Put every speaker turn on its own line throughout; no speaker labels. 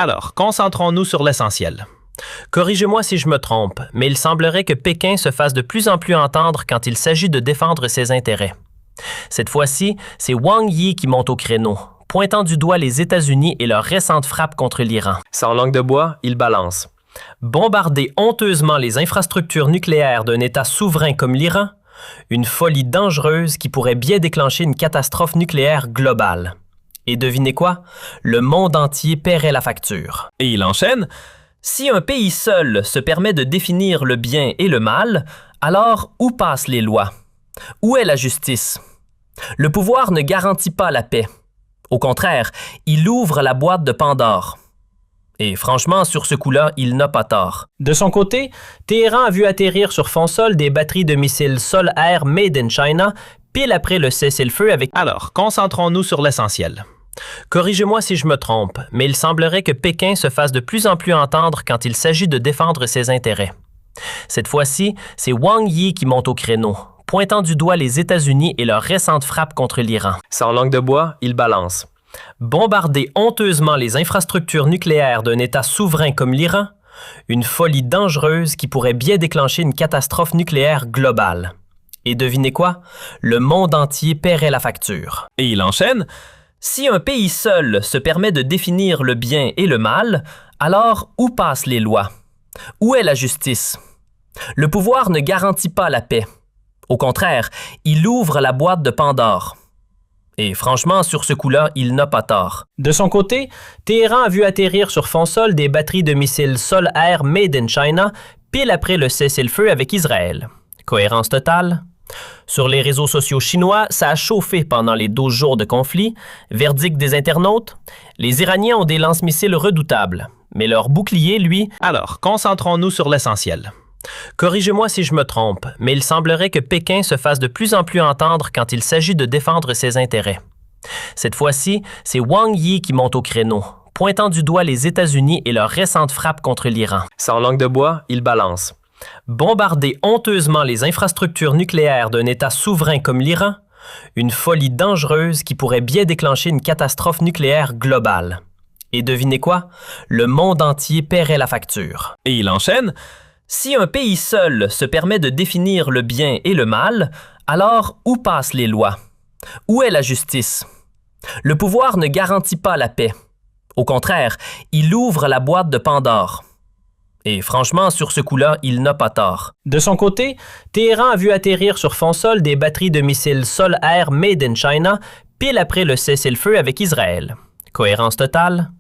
Alors, concentrons-nous sur l'essentiel. Corrigez-moi si je me trompe, mais il semblerait que Pékin se fasse de plus en plus entendre quand il s'agit de défendre ses intérêts. Cette fois-ci, c'est Wang Yi qui monte au créneau, pointant du doigt les États-Unis et leur récente frappe contre l'Iran. Sans langue de bois, il balance. Bombarder honteusement les infrastructures nucléaires d'un État souverain comme l'Iran, une folie dangereuse qui pourrait bien déclencher une catastrophe nucléaire globale. Et devinez quoi? Le monde entier paierait la facture. Et il enchaîne. Si un pays seul se permet de définir le bien et le mal, alors où passent les lois? Où est la justice? Le pouvoir ne garantit pas la paix. Au contraire, il ouvre la boîte de Pandore. Et franchement, sur ce coup-là, il n'a pas tort. De son côté, Téhéran a vu atterrir sur fond sol des batteries de missiles sol-air made in China, pile après le cessez-le-feu avec... Alors, concentrons-nous sur l'essentiel. Corrigez-moi si je me trompe, mais il semblerait que Pékin se fasse de plus en plus entendre quand il s'agit de défendre ses intérêts. Cette fois-ci, c'est Wang Yi qui monte au créneau, pointant du doigt les États-Unis et leur récente frappe contre l'Iran. Sans langue de bois, il balance. Bombarder honteusement les infrastructures nucléaires d'un État souverain comme l'Iran, une folie dangereuse qui pourrait bien déclencher une catastrophe nucléaire globale. Et devinez quoi? Le monde entier paierait la facture. Et il enchaîne. Si un pays seul se permet de définir le bien et le mal, alors où passent les lois? Où est la justice? Le pouvoir ne garantit pas la paix. Au contraire, il ouvre la boîte de Pandore. Et franchement, sur ce coup-là, il n'a pas tort. De son côté, Téhéran a vu atterrir sur fond sol des batteries de missiles sol-air made in China, pile après le cessez-le-feu avec Israël. Cohérence totale? Sur les réseaux sociaux chinois, ça a chauffé pendant les 12 jours de conflit. Verdict des internautes? Les Iraniens ont des lance-missiles redoutables, mais leur bouclier, lui... Alors, concentrons-nous sur l'essentiel. Corrigez-moi si je me trompe, mais il semblerait que Pékin se fasse de plus en plus entendre quand il s'agit de défendre ses intérêts. Cette fois-ci, c'est Wang Yi qui monte au créneau, pointant du doigt les États-Unis et leur récente frappe contre l'Iran. Sans langue de bois, il balance. Bombarder honteusement les infrastructures nucléaires d'un État souverain comme l'Iran, une folie dangereuse qui pourrait bien déclencher une catastrophe nucléaire globale. Et devinez quoi? Le monde entier paierait la facture. Et il enchaîne. Si un pays seul se permet de définir le bien et le mal, alors où passent les lois? Où est la justice? Le pouvoir ne garantit pas la paix. Au contraire, il ouvre la boîte de Pandore. Et franchement, sur ce coup-là, il n'a pas tort. De son côté, Téhéran a vu atterrir sur fond sol des batteries de missiles sol-air made in China, pile après le cessez-le-feu avec Israël. Cohérence totale?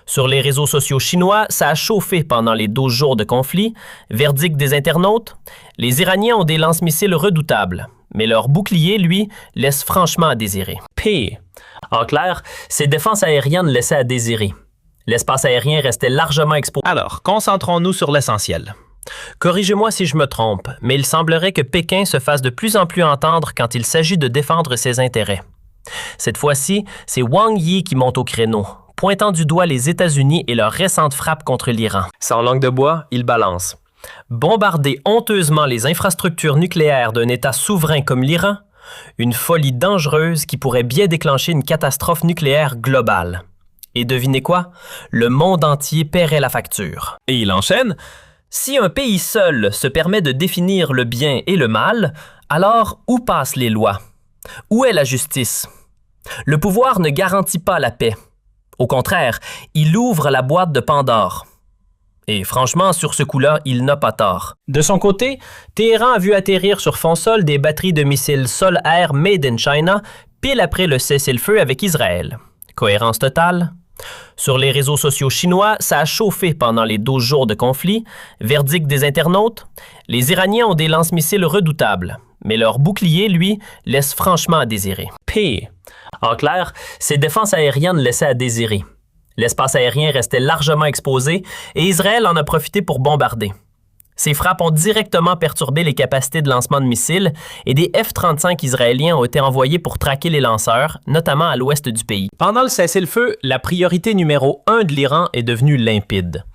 Sur les réseaux sociaux chinois, ça a chauffé pendant les 12 jours de conflit. Verdict des internautes? Les Iraniens ont des lance-missiles redoutables, mais leur bouclier, lui, laisse franchement à désirer. P. En clair, ces défenses aériennes laissaient à désirer. L'espace aérien restait largement exposé. Alors, concentrons-nous sur l'essentiel. Corrigez-moi si je me trompe, mais il semblerait que Pékin se fasse de plus en plus entendre quand il s'agit de défendre ses intérêts. Cette fois-ci, c'est Wang Yi qui monte au créneau, pointant du doigt les États-Unis et leur récente frappe contre l'Iran. Sans langue de bois, il balance. Bombarder honteusement les infrastructures nucléaires d'un État souverain comme l'Iran, une folie dangereuse qui pourrait bien déclencher une catastrophe nucléaire globale. Et devinez quoi? Le monde entier paierait la facture. Et il enchaîne. Si un pays seul se permet de définir le bien et le mal, alors où passent les lois? Où est la justice? Le pouvoir ne garantit pas la paix. Au contraire, il ouvre la boîte de Pandore. Et franchement, sur ce coup-là, il n'a pas tort. De son côté, Téhéran a vu atterrir sur fond sol des batteries de missiles sol-air made in China, pile après le cessez-le-feu avec Israël. Cohérence totale? Sur les réseaux sociaux chinois, ça a chauffé pendant les 12 jours de conflit. Verdict des internautes? Les Iraniens ont des lance-missiles redoutables, mais leur bouclier, lui, laisse franchement à désirer. P. En clair, ces défenses aériennes laissaient à désirer. L'espace aérien restait largement exposé et Israël en a profité pour bombarder. Ces frappes ont directement perturbé les capacités de lancement de missiles et des F-35 israéliens ont été envoyés pour traquer les lanceurs, notamment à l'ouest du pays. Pendant le cessez-le-feu, la priorité numéro 1 de l'Iran est devenue limpide.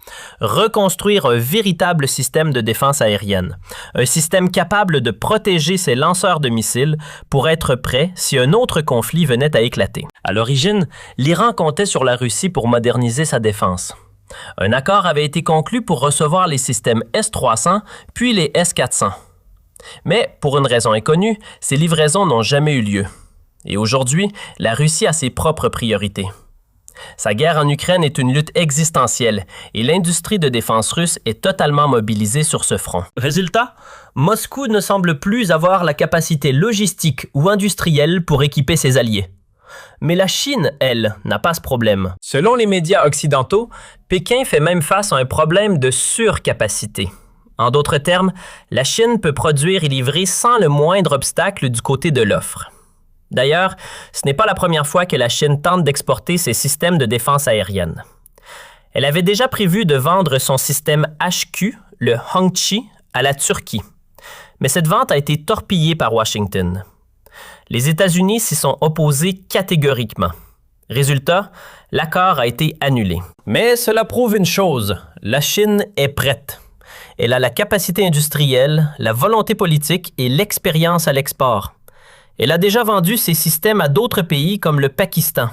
Reconstruire un véritable système de défense aérienne. Un système capable de protéger ses lanceurs de missiles pour être prêt si un autre conflit venait à éclater. À l'origine, l'Iran comptait sur la Russie pour moderniser sa défense. Un accord avait été conclu pour recevoir les systèmes S-300 puis les S-400. Mais, pour une raison inconnue, ces livraisons n'ont jamais eu lieu. Et aujourd'hui, la Russie a ses propres priorités. Sa guerre en Ukraine est une lutte existentielle et l'industrie de défense russe est totalement mobilisée sur ce front. Résultat, Moscou ne semble plus avoir la capacité logistique ou industrielle pour équiper ses alliés. Mais la Chine, elle, n'a pas ce problème. Selon les médias occidentaux, Pékin fait même face à un problème de surcapacité. En d'autres termes, la Chine peut produire et livrer sans le moindre obstacle du côté de l'offre. D'ailleurs, ce n'est pas la première fois que la Chine tente d'exporter ses systèmes de défense aérienne. Elle avait déjà prévu de vendre son système HQ, le Hongqi, à la Turquie. Mais cette vente a été torpillée par Washington. Les États-Unis s'y sont opposés catégoriquement. Résultat, l'accord a été annulé. Mais cela prouve une chose, la Chine est prête. Elle a la capacité industrielle, la volonté politique et l'expérience à l'export. Elle a déjà vendu ses systèmes à d'autres pays comme le Pakistan.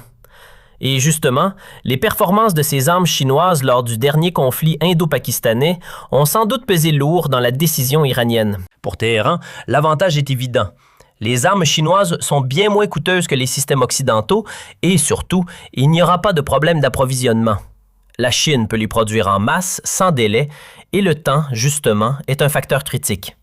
Et justement, les performances de ces armes chinoises lors du dernier conflit indo-pakistanais ont sans doute pesé lourd dans la décision iranienne. Pour Téhéran, l'avantage est évident. Les armes chinoises sont bien moins coûteuses que les systèmes occidentaux et surtout, il n'y aura pas de problème d'approvisionnement. La Chine peut les produire en masse, sans délai, et le temps, justement, est un facteur critique.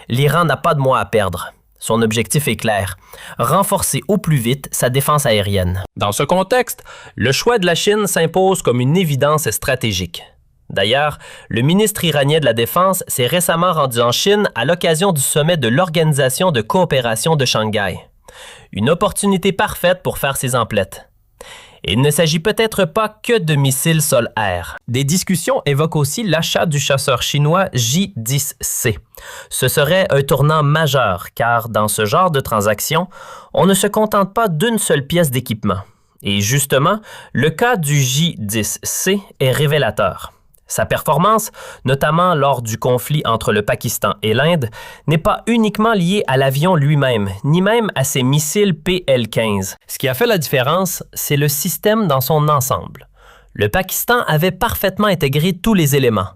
L'Iran n'a pas de mois à perdre. Son objectif est clair, renforcer au plus vite sa défense aérienne. Dans ce contexte, le choix de la Chine s'impose comme une évidence stratégique. D'ailleurs, le ministre iranien de la Défense s'est récemment rendu en Chine à l'occasion du sommet de l'Organisation de coopération de Shanghai. Une opportunité parfaite pour faire ses emplettes. Il ne s'agit peut-être pas que de missiles sol-air. Des discussions évoquent aussi l'achat du chasseur chinois J-10C. Ce serait un tournant majeur, car dans ce genre de transaction, on ne se contente pas d'une seule pièce d'équipement. Et justement, le cas du J-10C est révélateur. Sa performance, notamment lors du conflit entre le Pakistan et l'Inde, n'est pas uniquement liée à l'avion lui-même, ni même à ses missiles PL-15. Ce qui a fait la différence, c'est le système dans son ensemble. Le Pakistan avait parfaitement intégré tous les éléments.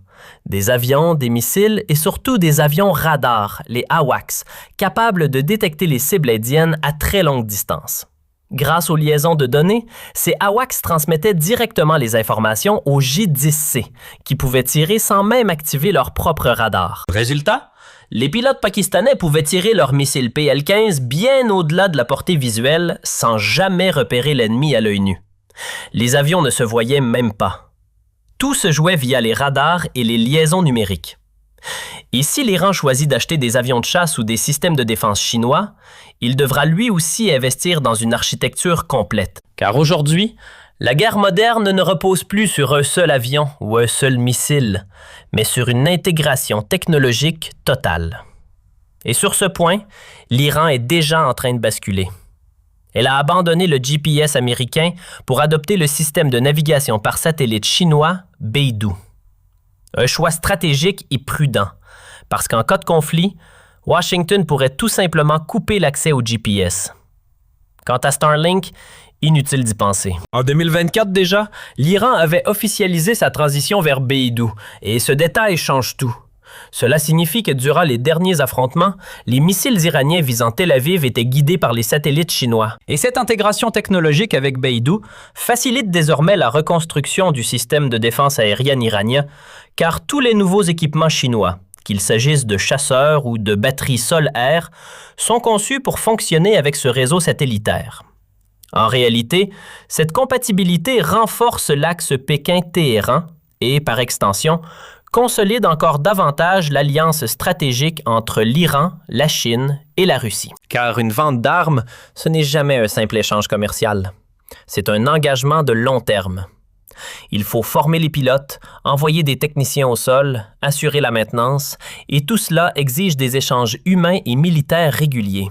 Des avions, des missiles et surtout des avions radars, les AWACS, capables de détecter les cibles indiennes à très longue distance. Grâce aux liaisons de données, ces AWACS transmettaient directement les informations au J-10C, qui pouvaient tirer sans même activer leur propre radar. Résultat, les pilotes pakistanais pouvaient tirer leurs missiles PL-15 bien au-delà de la portée visuelle sans jamais repérer l'ennemi à l'œil nu. Les avions ne se voyaient même pas. Tout se jouait via les radars et les liaisons numériques. Et si l'Iran choisit d'acheter des avions de chasse ou des systèmes de défense chinois, il devra lui aussi investir dans une architecture complète. Car aujourd'hui, la guerre moderne ne repose plus sur un seul avion ou un seul missile, mais sur une intégration technologique totale. Et sur ce point, l'Iran est déjà en train de basculer. Elle a abandonné le GPS américain pour adopter le système de navigation par satellite chinois Beidou. Un choix stratégique et prudent, parce qu'en cas de conflit, Washington pourrait tout simplement couper l'accès au GPS. Quant à Starlink, inutile d'y penser. En 2024 déjà, l'Iran avait officialisé sa transition vers Beidou, et ce détail change tout. Cela signifie que durant les derniers affrontements, les missiles iraniens visant Tel Aviv étaient guidés par les satellites chinois. Et cette intégration technologique avec Beidou facilite désormais la reconstruction du système de défense aérienne iranien, car tous les nouveaux équipements chinois, qu'il s'agisse de chasseurs ou de batteries sol-air, sont conçus pour fonctionner avec ce réseau satellitaire. En réalité, cette compatibilité renforce l'axe Pékin-Téhéran et, par extension, consolide encore davantage l'alliance stratégique entre l'Iran, la Chine et la Russie. Car une vente d'armes, ce n'est jamais un simple échange commercial. C'est un engagement de long terme. Il faut former les pilotes, envoyer des techniciens au sol, assurer la maintenance, et tout cela exige des échanges humains et militaires réguliers.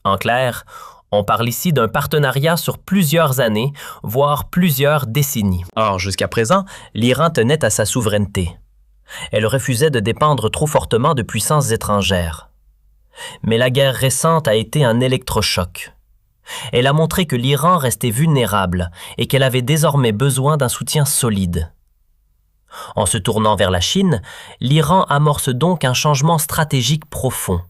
En clair, on parle ici d'un partenariat sur plusieurs années, voire plusieurs décennies. Or, jusqu'à présent, l'Iran tenait à sa souveraineté. Elle refusait de dépendre trop fortement de puissances étrangères. Mais la guerre récente a été un électrochoc. Elle a montré que l'Iran restait vulnérable et qu'elle avait désormais besoin d'un soutien solide. En se tournant vers la Chine, l'Iran amorce donc un changement stratégique profond.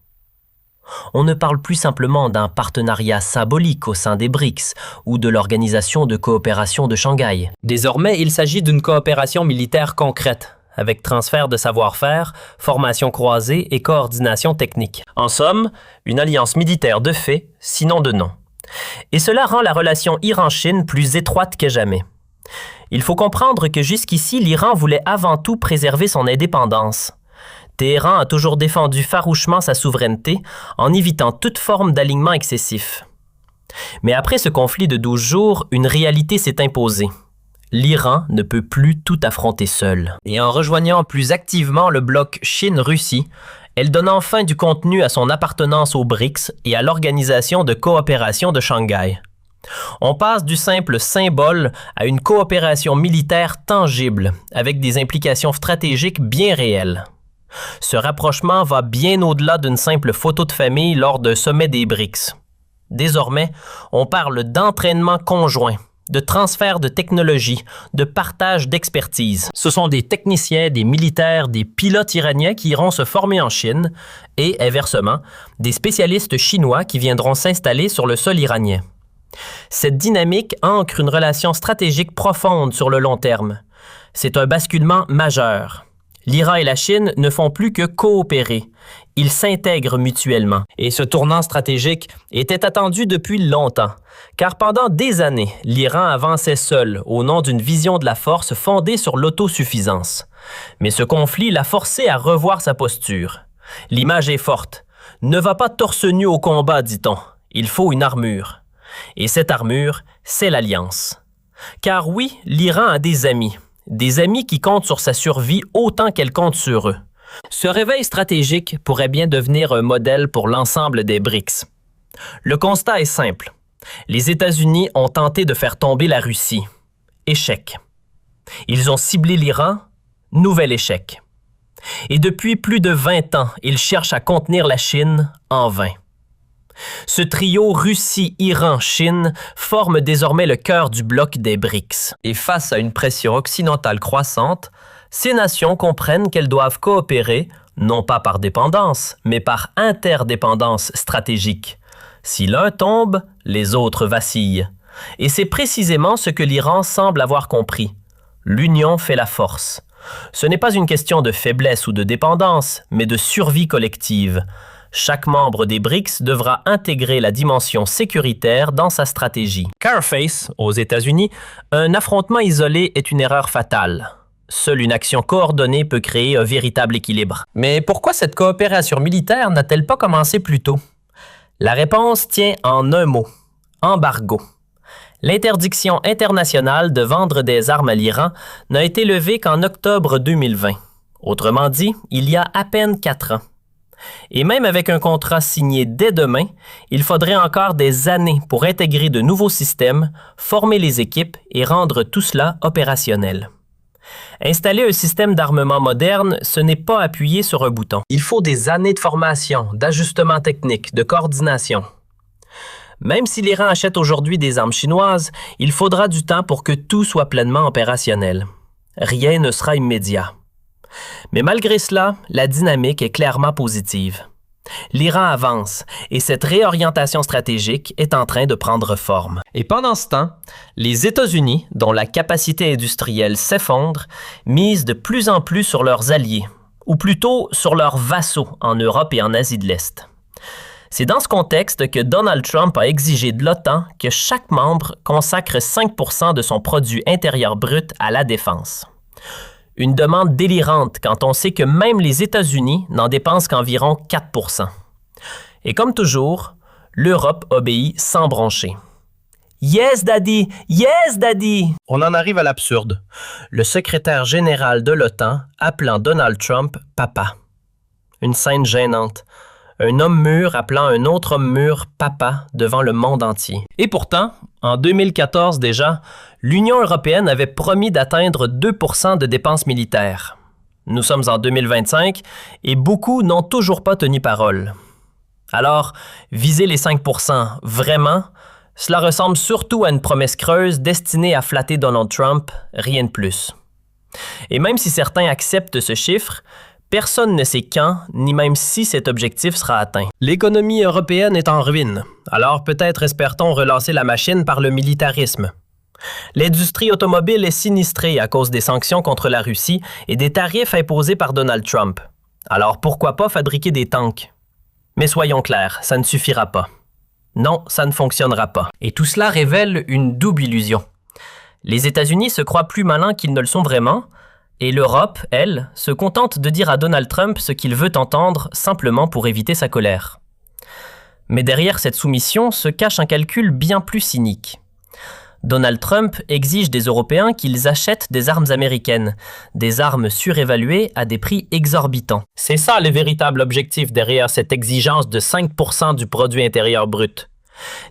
On ne parle plus simplement d'un partenariat symbolique au sein des BRICS ou de l'Organisation de coopération de Shanghai. Désormais, il s'agit d'une coopération militaire concrète, avec transfert de savoir-faire, formation croisée et coordination technique. En somme, une alliance militaire de fait, sinon de nom. Et cela rend la relation Iran-Chine plus étroite que jamais. Il faut comprendre que jusqu'ici, l'Iran voulait avant tout préserver son indépendance. Téhéran a toujours défendu farouchement sa souveraineté en évitant toute forme d'alignement excessif. Mais après ce conflit de 12 jours, une réalité s'est imposée. L'Iran ne peut plus tout affronter seul. Et en rejoignant plus activement le bloc Chine-Russie, elle donne enfin du contenu à son appartenance aux BRICS et à l'Organisation de coopération de Shanghai. On passe du simple symbole à une coopération militaire tangible, avec des implications stratégiques bien réelles. Ce rapprochement va bien au-delà d'une simple photo de famille lors d'un sommet des BRICS. Désormais, on parle d'entraînement conjoint, de transfert de technologie, de partage d'expertise. Ce sont des techniciens, des militaires, des pilotes iraniens qui iront se former en Chine et, inversement, des spécialistes chinois qui viendront s'installer sur le sol iranien. Cette dynamique ancre une relation stratégique profonde sur le long terme. C'est un basculement majeur. L'Iran et la Chine ne font plus que coopérer. Ils s'intègrent mutuellement. Et ce tournant stratégique était attendu depuis longtemps, car pendant des années, l'Iran avançait seul au nom d'une vision de la force fondée sur l'autosuffisance. Mais ce conflit l'a forcé à revoir sa posture. L'image est forte. Ne va pas torse nu au combat, dit-on. Il faut une armure. Et cette armure, c'est l'alliance. Car oui, l'Iran a des amis qui comptent sur sa survie autant qu'elle compte sur eux. Ce réveil stratégique pourrait bien devenir un modèle pour l'ensemble des BRICS. Le constat est simple. Les États-Unis ont tenté de faire tomber la Russie. Échec. Ils ont ciblé l'Iran. Nouvel échec. Et depuis plus de 20 ans, ils cherchent à contenir la Chine en vain. Ce trio Russie, Iran, Chine forme désormais le cœur du bloc des BRICS. Et face à une pression occidentale croissante, ces nations comprennent qu'elles doivent coopérer, non pas par dépendance, mais par interdépendance stratégique. Si l'un tombe, les autres vacillent. Et c'est précisément ce que l'Iran semble avoir compris. L'union fait la force. Ce n'est pas une question de faiblesse ou de dépendance, mais de survie collective. Chaque membre des BRICS devra intégrer la dimension sécuritaire dans sa stratégie. Carface, aux États-Unis, un affrontement isolé est une erreur fatale. Seule une action coordonnée peut créer un véritable équilibre. Mais pourquoi cette coopération militaire n'a-t-elle pas commencé plus tôt? La réponse tient en un mot: embargo. L'interdiction internationale de vendre des armes à l'Iran n'a été levée qu'en octobre 2020. Autrement dit, il y a à peine 4 ans. Et même avec un contrat signé dès demain, il faudrait encore des années pour intégrer de nouveaux systèmes, former les équipes et rendre tout cela opérationnel. Installer un système d'armement moderne, ce n'est pas appuyer sur un bouton. Il faut des années de formation, d'ajustement technique, de coordination. Même si l'Iran achète aujourd'hui des armes chinoises, il faudra du temps pour que tout soit pleinement opérationnel. Rien ne sera immédiat. Mais malgré cela, la dynamique est clairement positive. L'Iran avance et cette réorientation stratégique est en train de prendre forme. Et pendant ce temps, les États-Unis, dont la capacité industrielle s'effondre, misent de plus en plus sur leurs alliés, ou plutôt sur leurs vassaux en Europe et en Asie de l'Est. C'est dans ce contexte que Donald Trump a exigé de l'OTAN que chaque membre consacre 5% de son produit intérieur brut à la défense. Une demande délirante quand on sait que même les États-Unis n'en dépensent qu'environ 4%. Et comme toujours, l'Europe obéit sans broncher. « Yes, daddy! Yes, daddy! » On en arrive à l'absurde. Le secrétaire général de l'OTAN appelant Donald Trump « papa ». Une scène gênante. Un homme mûr appelant un autre homme mûr « papa » devant le monde entier. Et pourtant, en 2014 déjà, l'Union européenne avait promis d'atteindre 2% de dépenses militaires. Nous sommes en 2025 et beaucoup n'ont toujours pas tenu parole. Alors, viser les 5%, vraiment, cela ressemble surtout à une promesse creuse destinée à flatter Donald Trump, rien de plus. Et même si certains acceptent ce chiffre, personne ne sait quand, ni même si cet objectif sera atteint. L'économie européenne est en ruine, alors peut-être espère-t-on relancer la machine par le militarisme. L'industrie automobile est sinistrée à cause des sanctions contre la Russie et des tarifs imposés par Donald Trump. Alors pourquoi pas fabriquer des tanks? Mais soyons clairs, ça ne suffira pas. Non, ça ne fonctionnera pas. Et tout cela révèle une double illusion. Les États-Unis se croient plus malins qu'ils ne le sont vraiment, et l'Europe, elle, se contente de dire à Donald Trump ce qu'il veut entendre simplement pour éviter sa colère. Mais derrière cette soumission se cache un calcul bien plus cynique. Donald Trump exige des Européens qu'ils achètent des armes américaines, des armes surévaluées à des prix exorbitants. C'est ça le véritable objectif derrière cette exigence de 5% du produit intérieur brut.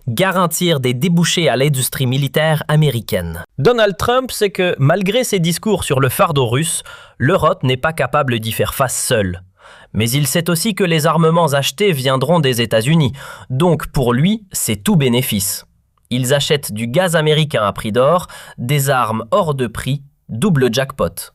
Garantir des débouchés à l'industrie militaire américaine. Donald Trump sait que, malgré ses discours sur le fardeau russe, l'Europe n'est pas capable d'y faire face seule. Mais il sait aussi que les armements achetés viendront des États-Unis, donc pour lui, c'est tout bénéfice. Ils achètent du gaz américain à prix d'or, des armes hors de prix, double jackpot.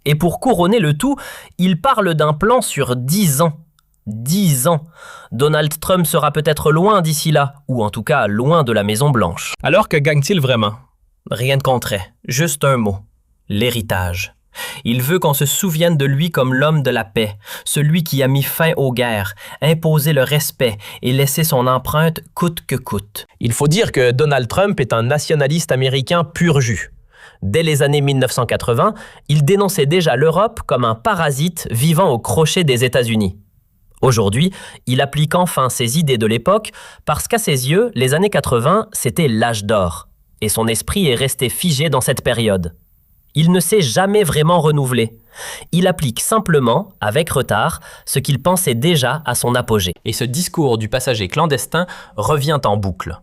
Et pour couronner le tout, il parle d'un plan sur 10 ans. 10 ans. Donald Trump sera peut-être loin d'ici là, ou en tout cas loin de la Maison-Blanche. Alors que gagne-t-il vraiment? Rien de concret, juste un mot. L'héritage. Il veut qu'on se souvienne de lui comme l'homme de la paix, celui qui a mis fin aux guerres, imposé le respect et laissé son empreinte coûte que coûte. Il faut dire que Donald Trump est un nationaliste américain pur jus. Dès les années 1980, il dénonçait déjà l'Europe comme un parasite vivant au crochet des États-Unis. Aujourd'hui, il applique enfin ses idées de l'époque parce qu'à ses yeux, les années 80, c'était l'âge d'or, et son esprit est resté figé dans cette période. Il ne s'est jamais vraiment renouvelé. Il applique simplement, avec retard, ce qu'il pensait déjà à son apogée. Et ce discours du passager clandestin revient en boucle.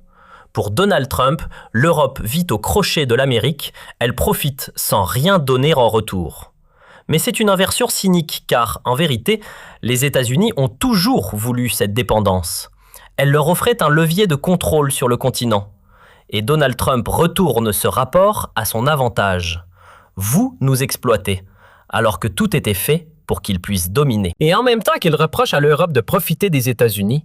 Pour Donald Trump, l'Europe vit au crochet de l'Amérique, elle profite sans rien donner en retour. Mais c'est une inversion cynique car, en vérité, les États-Unis ont toujours voulu cette dépendance. Elle leur offrait un levier de contrôle sur le continent. Et Donald Trump retourne ce rapport à son avantage. Vous nous exploitez, alors que tout était fait pour qu'il puisse dominer. Et en même temps qu'il reproche à l'Europe de profiter des États-Unis,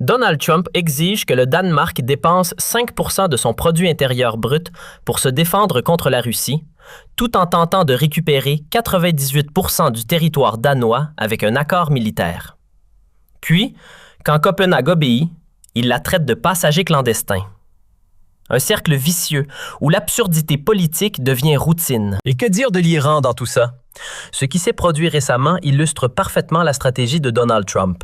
Donald Trump exige que le Danemark dépense 5% de son produit intérieur brut pour se défendre contre la Russie, tout en tentant de récupérer 98% du territoire danois avec un accord militaire. Puis, quand Copenhague obéit, il la traite de passager clandestin. Un cercle vicieux où l'absurdité politique devient routine. Et que dire de l'Iran dans tout ça? Ce qui s'est produit récemment illustre parfaitement la stratégie de Donald Trump.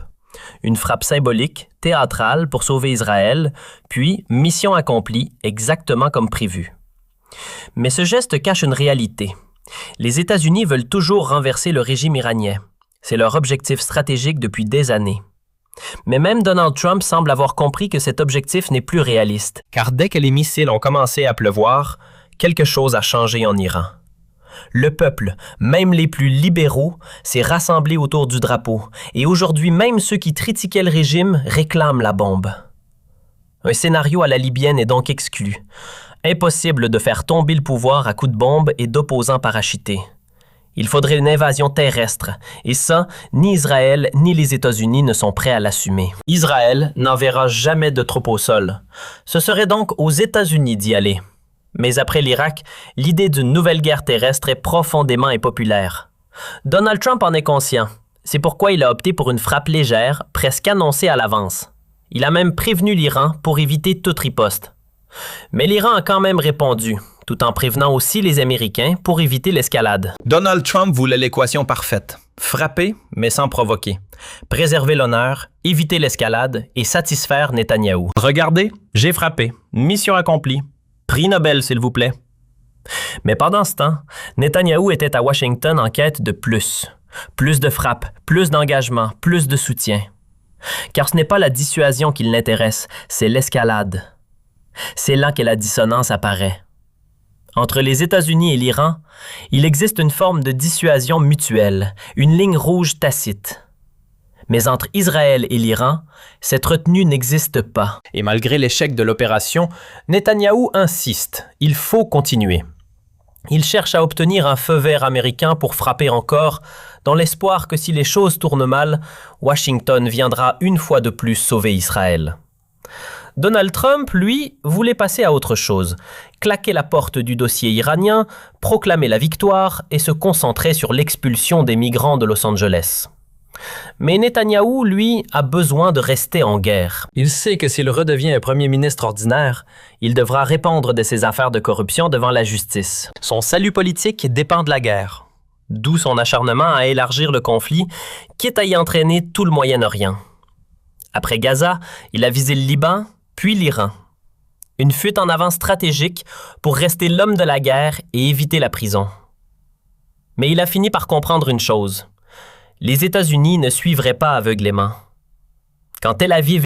Une frappe symbolique, théâtrale pour sauver Israël, puis mission accomplie exactement comme prévu. Mais ce geste cache une réalité. Les États-Unis veulent toujours renverser le régime iranien. C'est leur objectif stratégique depuis des années. Mais même Donald Trump semble avoir compris que cet objectif n'est plus réaliste. Car dès que les missiles ont commencé à pleuvoir, quelque chose a changé en Iran. Le peuple, même les plus libéraux, s'est rassemblé autour du drapeau. Et aujourd'hui, même ceux qui critiquaient le régime réclament la bombe. Un scénario à la libyenne est donc exclu. Impossible de faire tomber le pouvoir à coups de bombe et d'opposants parachutés. Il faudrait une invasion terrestre, et ça, ni Israël ni les États-Unis ne sont prêts à l'assumer. Israël n'enverra jamais de troupes au sol. Ce serait donc aux États-Unis d'y aller. Mais après l'Irak, l'idée d'une nouvelle guerre terrestre est profondément impopulaire. Donald Trump en est conscient. C'est pourquoi il a opté pour une frappe légère, presque annoncée à l'avance. Il a même prévenu l'Iran pour éviter toute riposte. Mais l'Iran a quand même répondu, tout en prévenant aussi les Américains pour éviter l'escalade. Donald Trump voulait l'équation parfaite. Frapper, mais sans provoquer. Préserver l'honneur, éviter l'escalade et satisfaire Netanyahou. Regardez, j'ai frappé. Mission accomplie. Prix Nobel, s'il vous plaît. Mais pendant ce temps, Netanyahou était à Washington en quête de plus. Plus de frappes, plus d'engagement, plus de soutien. Car ce n'est pas la dissuasion qui l'intéresse, c'est l'escalade. C'est là que la dissonance apparaît. Entre les États-Unis et l'Iran, il existe une forme de dissuasion mutuelle, une ligne rouge tacite. Mais entre Israël et l'Iran, cette retenue n'existe pas. Et malgré l'échec de l'opération, Netanyahou insiste, il faut continuer. Il cherche à obtenir un feu vert américain pour frapper encore, dans l'espoir que si les choses tournent mal, Washington viendra une fois de plus sauver Israël. Donald Trump, lui, voulait passer à autre chose, claquer la porte du dossier iranien, proclamer la victoire et se concentrer sur l'expulsion des migrants de Los Angeles. Mais Netanyahou, lui, a besoin de rester en guerre. Il sait que s'il redevient un premier ministre ordinaire, il devra répondre de ses affaires de corruption devant la justice. Son salut politique dépend de la guerre, d'où son acharnement à élargir le conflit, quitte à y entraîner tout le Moyen-Orient. Après Gaza, il a visé le Liban, puis l'Iran. Une fuite en avant stratégique pour rester l'homme de la guerre et éviter la prison. Mais il a fini par comprendre une chose. Les États-Unis ne suivraient pas aveuglément. Quand Tel Aviv